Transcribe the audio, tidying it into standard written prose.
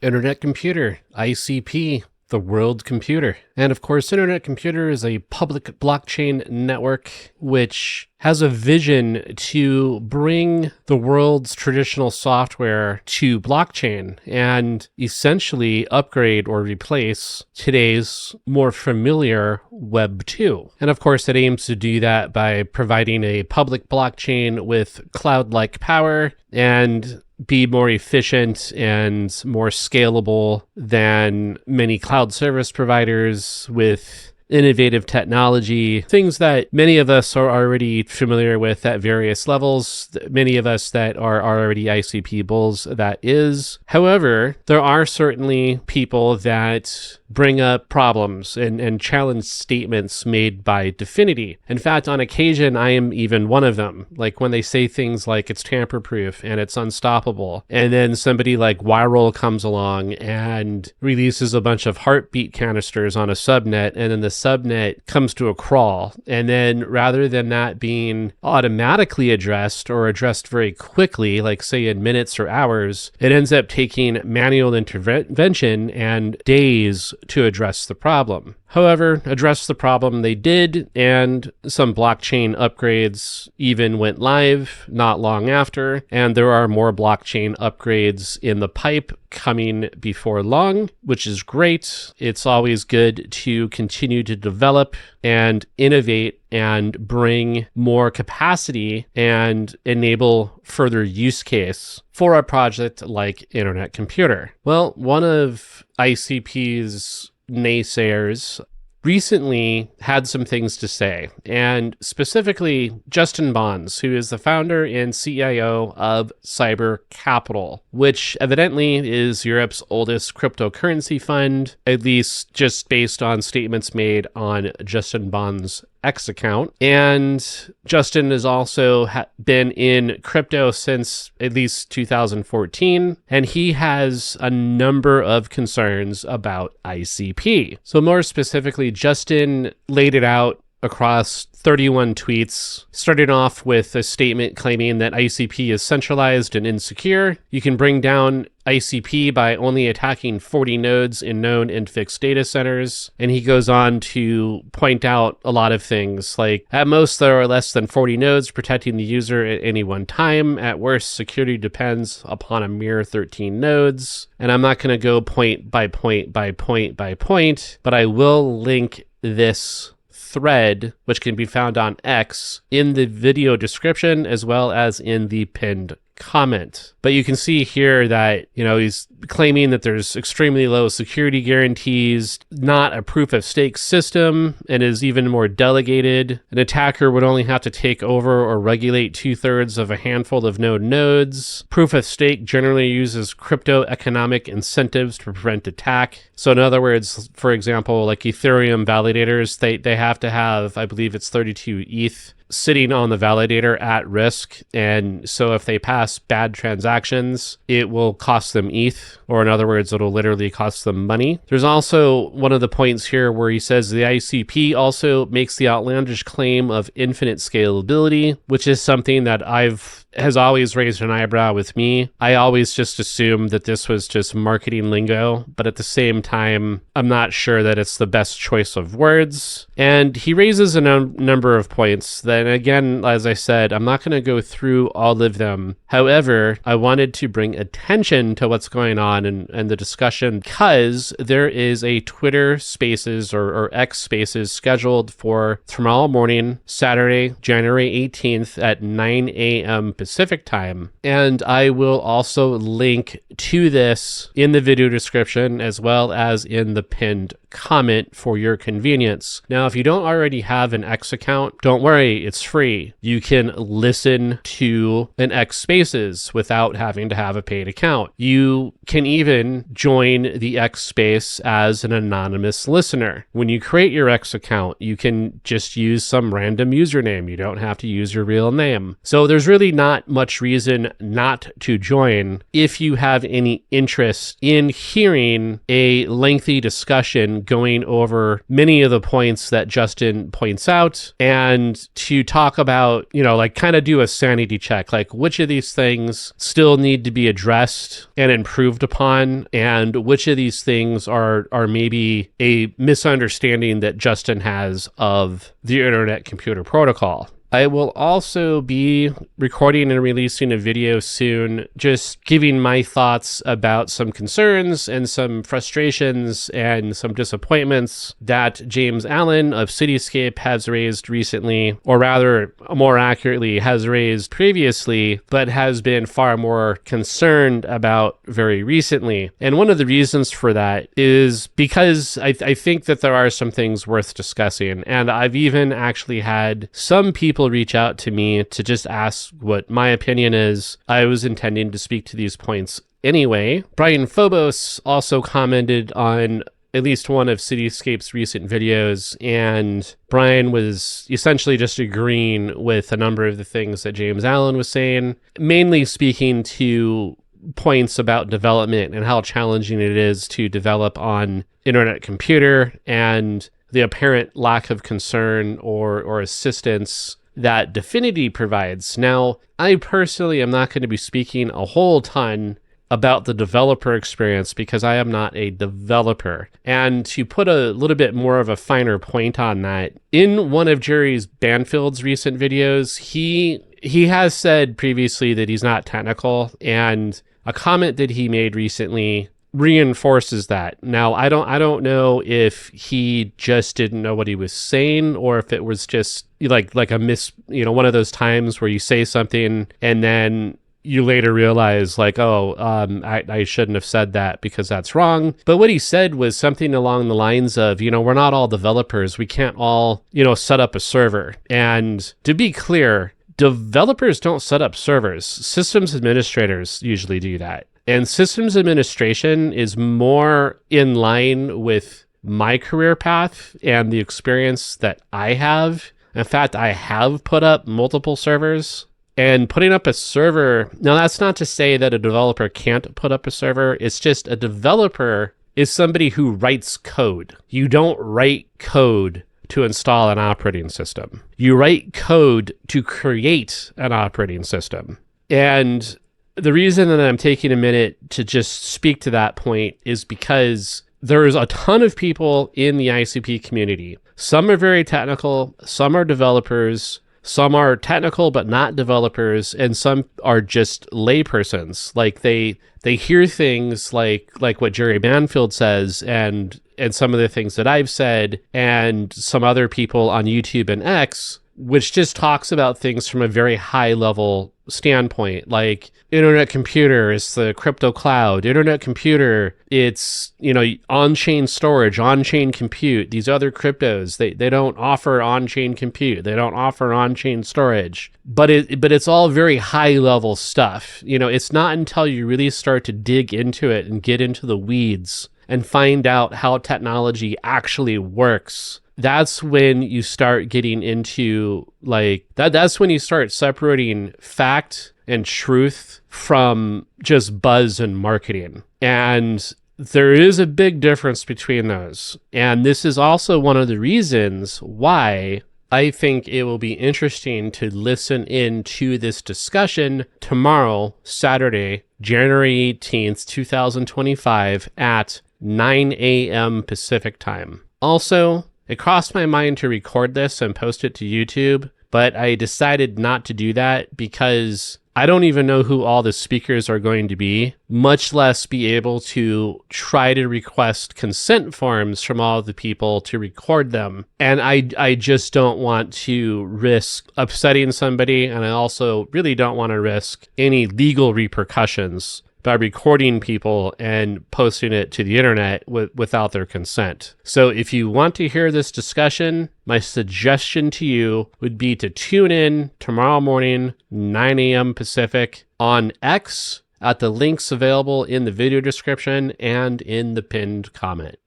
Internet Computer, ICP, the world computer. And of course, Internet Computer is a public blockchain network which has a vision to bring the world's traditional software to blockchain and essentially upgrade or replace today's more familiar Web 2. And of course, it aims to do that by providing a public blockchain with cloud-like power and be more efficient and more scalable than many cloud service providers with innovative technology, things that many of us are already familiar with at various levels, many of us that are already ICP bulls, that is. However, there are certainly people that bring up problems and challenge statements made by Dfinity. In fact, on occasion, I am even one of them. Like when they say things like it's tamper-proof and it's unstoppable, and then somebody like Viral comes along and releases a bunch of heartbeat canisters on a subnet, and then the subnet comes to a crawl. And then rather than that being automatically addressed or addressed very quickly, like say in minutes or hours, it ends up taking manual intervention and days to address the problem. However, address the problem they did, and some blockchain upgrades even went live not long after, and there are more blockchain upgrades in the pipe coming before long, which is great. It's always good to continue to develop and innovate and bring more capacity and enable further use case for a project like Internet Computer. Well, one of ICP's naysayers recently had some things to say, and specifically Justin Bonds, who is the founder and CIO of Cyber Capital, which evidently is Europe's oldest cryptocurrency fund, at least just based on statements made on Justin Bonds' X account. And Justin has also been in crypto since at least 2014, and he has a number of concerns about ICP. So more specifically, Justin laid it out across 31 tweets, started off with a statement claiming that ICP is centralized and insecure. You can bring down ICP by only attacking 40 nodes in known and fixed data centers. And he goes on to point out a lot of things, like at most there are less than 40 nodes protecting the user at any one time. At worst, security depends upon a mere 13 nodes. And I'm not going to go point by point by point by point, but I will link this thread, which can be found on X, in the video description as well as in the pinned comment. But you can see here that, he's claiming that there's extremely low security guarantees, not a proof of stake system, and is even more delegated. An attacker would only have to take over or regulate 2/3 of a handful of known nodes. Proof of stake generally uses crypto economic incentives to prevent attack. So in other words, for example, like Ethereum validators, they have to have, I believe it's 32 ETH sitting on the validator at risk. And so if they pass bad transactions, it will cost them ETH, or in other words, it'll literally cost them money. There's also one of the points here where he says the ICP also makes the outlandish claim of infinite scalability, which is something that has always raised an eyebrow with me. I always just assumed that this was just marketing lingo, but at the same time, I'm not sure that it's the best choice of words. And he raises a number of points that, again, as I said, I'm not going to go through all of them. However, I wanted to bring attention to what's going on in the discussion, because there is a Twitter Spaces or X Spaces scheduled for tomorrow morning, Saturday, January 18th at 9 a.m. Pacific time. And I will also link to this in the video description as well as in the pinned comment for your convenience. Now, if you don't already have an X account, don't worry, it's free. You can listen to an X Spaces without having to have a paid account. You can even join the X Space as an anonymous listener. When you create your X account, you can just use some random username. You don't have to use your real name. So there's really not much reason not to join if you have any interest in hearing a lengthy discussion on going over many of the points that Justin points out and to talk about, like kind of do a sanity check, like which of these things still need to be addressed and improved upon, and which of these things are maybe a misunderstanding that Justin has of the Internet Computer Protocol. I will also be recording and releasing a video soon, just giving my thoughts about some concerns and some frustrations and some disappointments that James Allen of Cityscape has raised recently, or rather, more accurately, has raised previously, but has been far more concerned about very recently. And one of the reasons for that is because I think that there are some things worth discussing. And I've even actually had some people reach out to me to just ask what my opinion is. I was intending to speak to these points anyway. Brian Phobos also commented on at least one of Cityscape's recent videos, and Brian was essentially just agreeing with a number of the things that James Allen was saying, mainly speaking to points about development and how challenging it is to develop on Internet Computer and the apparent lack of concern or assistance that Dfinity provides. Now, I personally am not going to be speaking a whole ton about the developer experience because I am not a developer. And to put a little bit more of a finer point on that, in one of Jerry Banfield's recent videos, he has said previously that he's not technical, and a comment that he made recently reinforces that. Now, I don't know if he just didn't know what he was saying, or if it was just like a one of those times where you say something and then you later realize like, I shouldn't have said that because that's wrong. But what he said was something along the lines of, we're not all developers. We can't all, set up a server. And to be clear, developers don't set up servers. Systems administrators usually do that. And systems administration is more in line with my career path and the experience that I have. In fact, I have put up multiple servers. And putting up a server, now that's not to say that a developer can't put up a server. It's just a developer is somebody who writes code. You don't write code to install an operating system. You write code to create an operating system. And the reason that I'm taking a minute to just speak to that point is because there's a ton of people in the ICP community. Some are very technical, some are developers, some are technical but not developers, and some are just laypersons. Like they hear things like what Jerry Banfield says and some of the things that I've said and some other people on YouTube and X, which just talks about things from a very high level standpoint, like Internet Computer is the crypto cloud. Internet Computer, it's, on-chain storage, on-chain compute. These other cryptos, they don't offer on-chain compute. They don't offer on-chain storage. But it's all very high level stuff. It's not until you really start to dig into it and get into the weeds and find out how technology actually works, that's when you start getting into that's when you start separating fact and truth from just buzz and marketing. And there is a big difference between those. And this is also one of the reasons why I think it will be interesting to listen in to this discussion tomorrow, Saturday, January 18th, 2025 at 9 a.m. Pacific time. Also, it crossed my mind to record this and post it to YouTube, but I decided not to do that because I don't even know who all the speakers are going to be, much less be able to try to request consent forms from all the people to record them. And I just don't want to risk upsetting somebody, and I also really don't want to risk any legal repercussions by recording people and posting it to the internet without their consent. So if you want to hear this discussion, my suggestion to you would be to tune in tomorrow morning, 9 a.m. Pacific on X at the links available in the video description and in the pinned comment.